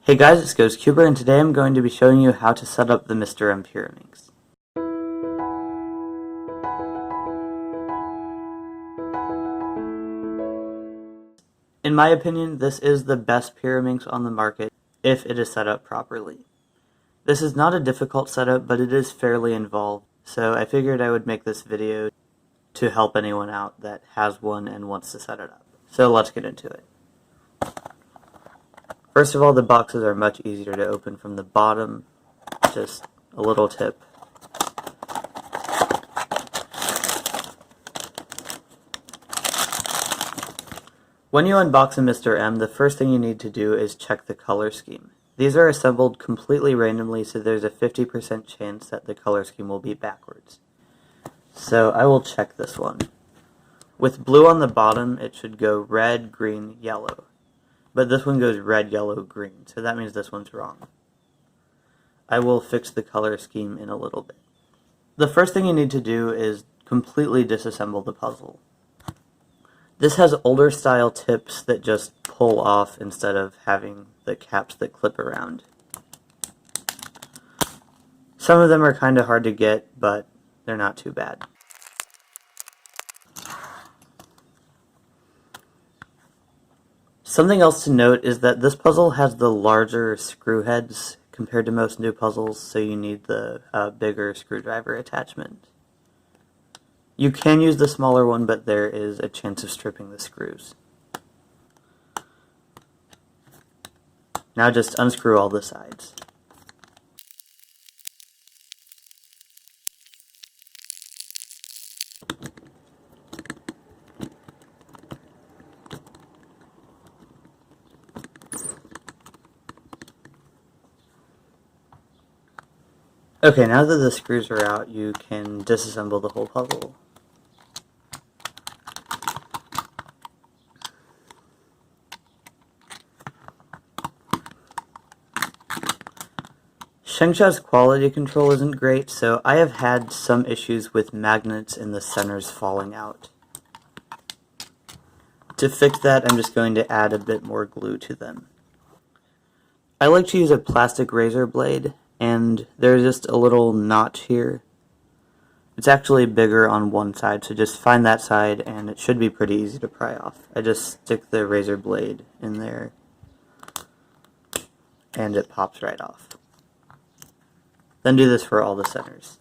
Hey guys, it's SpeecCubeShop, and today I'm going to be showing you how to set up the Mr. M Pyraminx. In my opinion, this is the best Pyraminx on the market if it is set up properly. This is not a difficult setup, but it is fairly involved, so I figured I would make this video to help anyone out that has one and wants to set it up. So let's get into it. First of all, the boxes are much easier to open from the bottom. Just a little tip. When you unbox a Mr. M, the first thing you need to do is check the color scheme. These are assembled completely randomly, so there's a 50% chance that the color scheme will be backwards. So I will check this one. With blue on the bottom, it should go red, green, yellow. But this one goes red, yellow, green, so that means this one's wrong. I will fix the color scheme in a little bit. The first thing you need to do is completely disassemble the puzzle. This has older style tips that just pull off instead of having the caps that clip around. Some of them are kind of hard to get, but they're not too bad. Something else to note is that this puzzle has the larger screw heads compared to most new puzzles, so you need the bigger screwdriver attachment. You can use the smaller one, but there is a chance of stripping the screws. Now just unscrew all the sides. Okay, now that the screws are out, you can disassemble the whole puzzle. Shengsha's quality control isn't great, so I have had some issues with magnets in the centers falling out. To fix that, I'm just going to add a bit more glue to them. I like to use a plastic razor blade, and there's just a little notch here. It's actually bigger on one side, so just find that side and it should be pretty easy to pry off. I just stick the razor blade in there and it pops right off. Then do this for all the centers.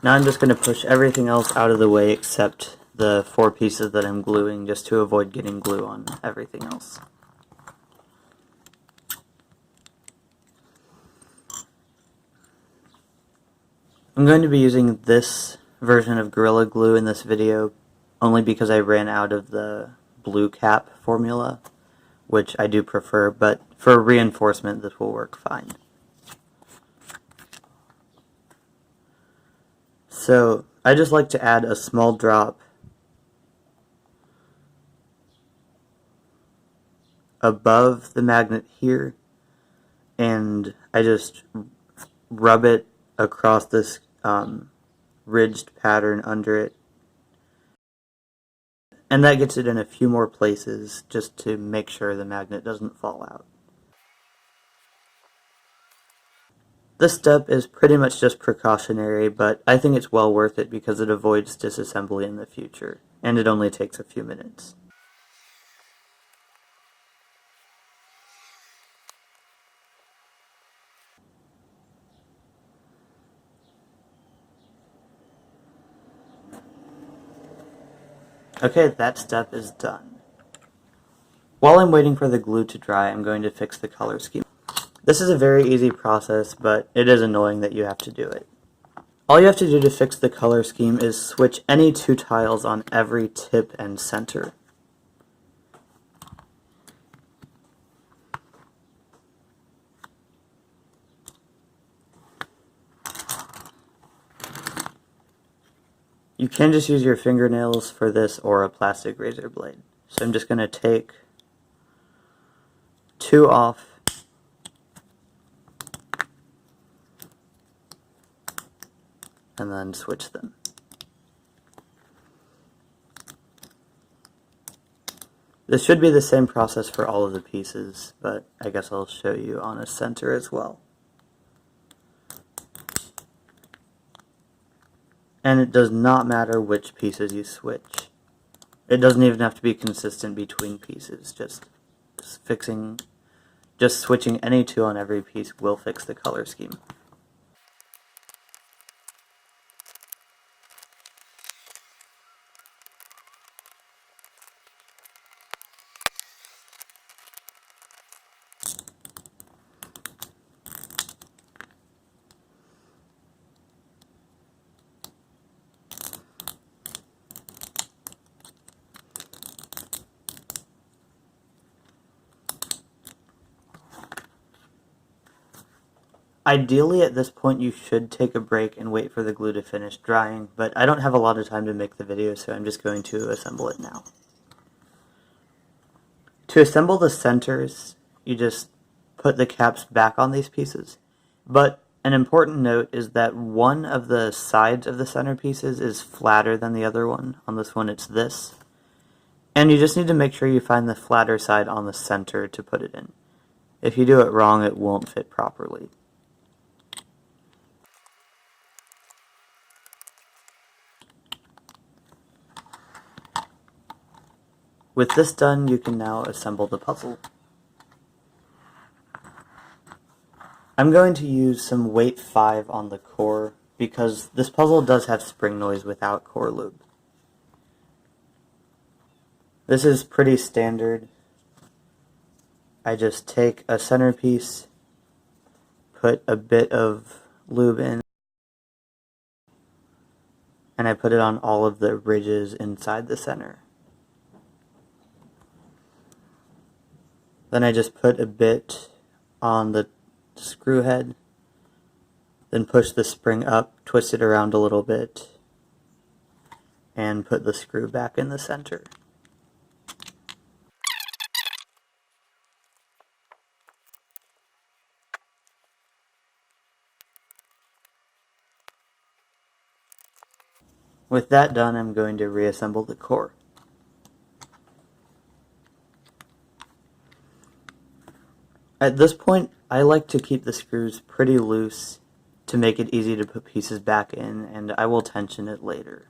Now I'm just going to push everything else out of the way except the 4 pieces that I'm gluing, just to avoid getting glue on everything else. I'm going to be using this version of Gorilla Glue in this video only because I ran out of the blue cap formula, which I do prefer, but for reinforcement this will work fine. So I just like to add a small drop above the magnet here, and I just rub it across this ridged pattern under it, and that gets it in a few more places just to make sure the magnet doesn't fall out. This step is pretty much just precautionary, but I think it's well worth it because it avoids disassembly in the future, and it only takes a few minutes. Okay, that step is done. While I'm waiting for the glue to dry, I'm going to fix the color scheme. This is a very easy process, but it is annoying that you have to do it. All you have to do to fix the color scheme is switch any 2 tiles on every tip and center. You can just use your fingernails for this or a plastic razor blade. So I'm just going to take 2 off. and then switch them. This should be the same process for all of the pieces, but I guess I'll show you on a center as well. And it does not matter which pieces you switch. It doesn't even have to be consistent between pieces. Just switching any two on every piece will fix the color scheme. Ideally, at this point, you should take a break and wait for the glue to finish drying, but I don't have a lot of time to make the video, so I'm just going to assemble it now. To assemble the centers, you just put the caps back on these pieces. But an important note is that one of the sides of the center pieces is flatter than the other one. On this one, it's this. And you just need to make sure you find the flatter side on the center to put it in. If you do it wrong, it won't fit properly. With this done, you can now assemble the puzzle. I'm going to use some weight 5 on the core because this puzzle does have spring noise without core lube. This is pretty standard. I just take a centerpiece, put a bit of lube in, and I put it on all of the ridges inside the center. Then I just put a bit on the screw head, then push the spring up, twist it around a little bit, and put the screw back in the center. With that done, I'm going to reassemble the core. At this point, I like to keep the screws pretty loose to make it easy to put pieces back in, and I will tension it later.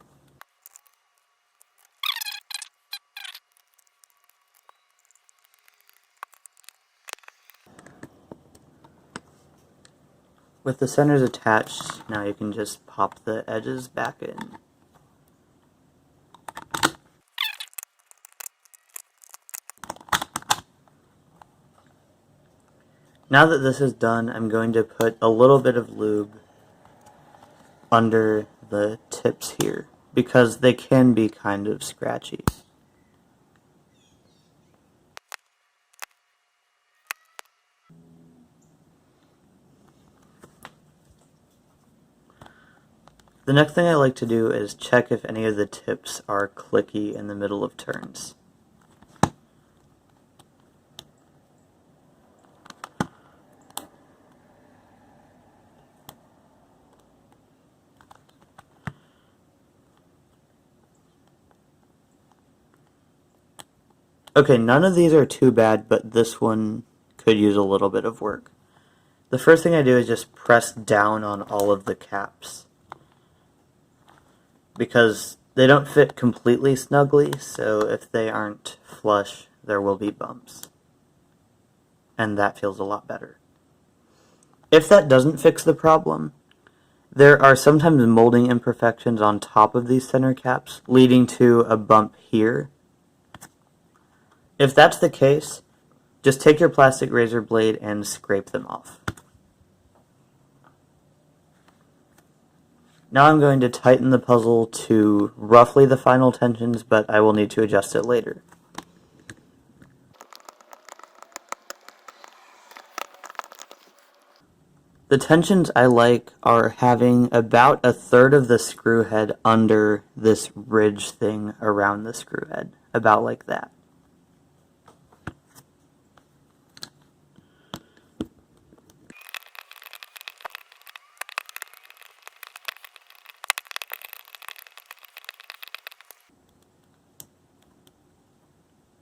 With the centers attached, now you can just pop the edges back in. Now that this is done, I'm going to put a little bit of lube under the tips here, because they can be kind of scratchy. The next thing I like to do is check if any of the tips are clicky in the middle of turns. Okay, none of these are too bad, but this one could use a little bit of work. The first thing I do is just press down on all of the caps, because they don't fit completely snugly, so if they aren't flush, there will be bumps. And that feels a lot better. If that doesn't fix the problem, there are sometimes molding imperfections on top of these center caps, leading to a bump here. If that's the case, just take your plastic razor blade and scrape them off. Now I'm going to tighten the puzzle to roughly the final tensions, but I will need to adjust it later. The tensions I like are having about a third of the screw head under this ridge thing around the screw head, about like that.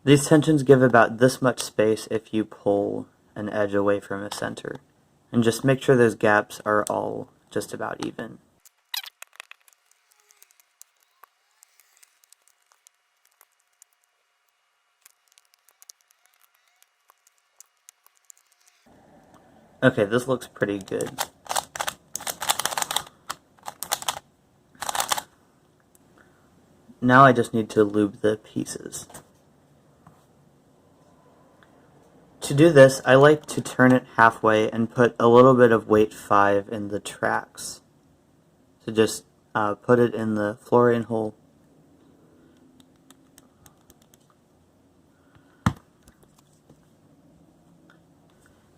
These tensions give about this much space if you pull an edge away from a center, and just make sure those gaps are all just about even. Okay, this looks pretty good. Now I just need to lube the pieces. To do this, I like to turn it halfway and put a little bit of weight 5 in the tracks. So just put it in the flooring hole.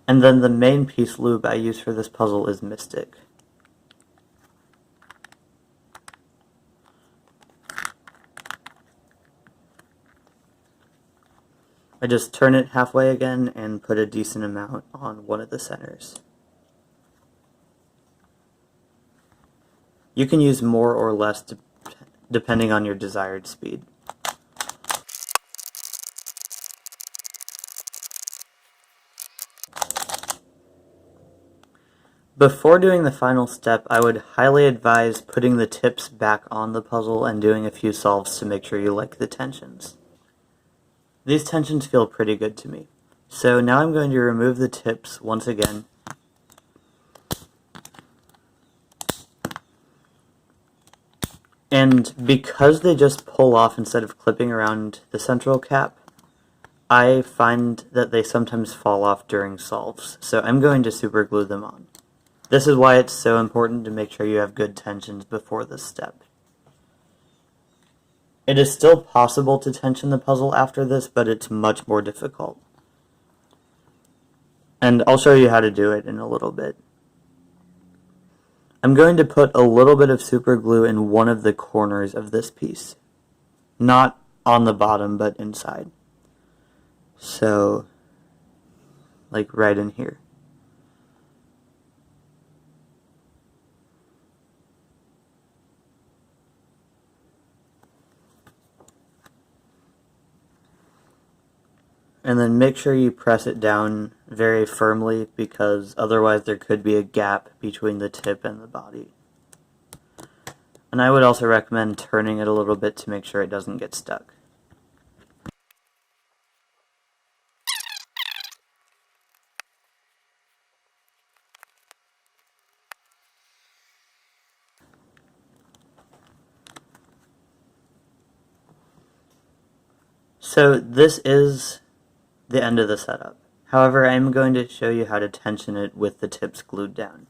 And then the main piece lube I use for this puzzle is Mystic. I just turn it halfway again and put a decent amount on one of the centers. You can use more or less depending on your desired speed. Before doing the final step, I would highly advise putting the tips back on the puzzle and doing a few solves to make sure you like the tensions. These tensions feel pretty good to me. So now I'm going to remove the tips once again. And because they just pull off instead of clipping around the central cap, I find that they sometimes fall off during solves. So I'm going to super glue them on. This is why it's so important to make sure you have good tensions before this step. It is still possible to tension the puzzle after this, but it's much more difficult. And I'll show you how to do it in a little bit. I'm going to put a little bit of super glue in one of the corners of this piece. Not on the bottom, but inside. So, like right in here. And then make sure you press it down very firmly, because otherwise there could be a gap between the tip and the body. And I would also recommend turning it a little bit to make sure it doesn't get stuck. So this is the end of the setup. However, I'm going to show you how to tension it with the tips glued down.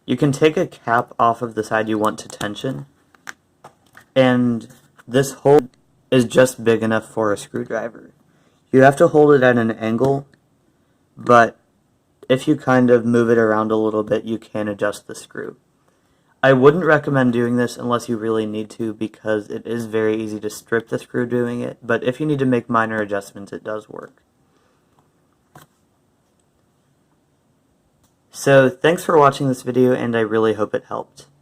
You can take a cap off of the side you want to tension, and this hole is just big enough for a screwdriver. You have to hold it at an angle, but if you kind of move it around a little bit, you can adjust the screw. I wouldn't recommend doing this unless you really need to, because it is very easy to strip the screw doing it, but if you need to make minor adjustments, it does work. So thanks for watching this video, and I really hope it helped.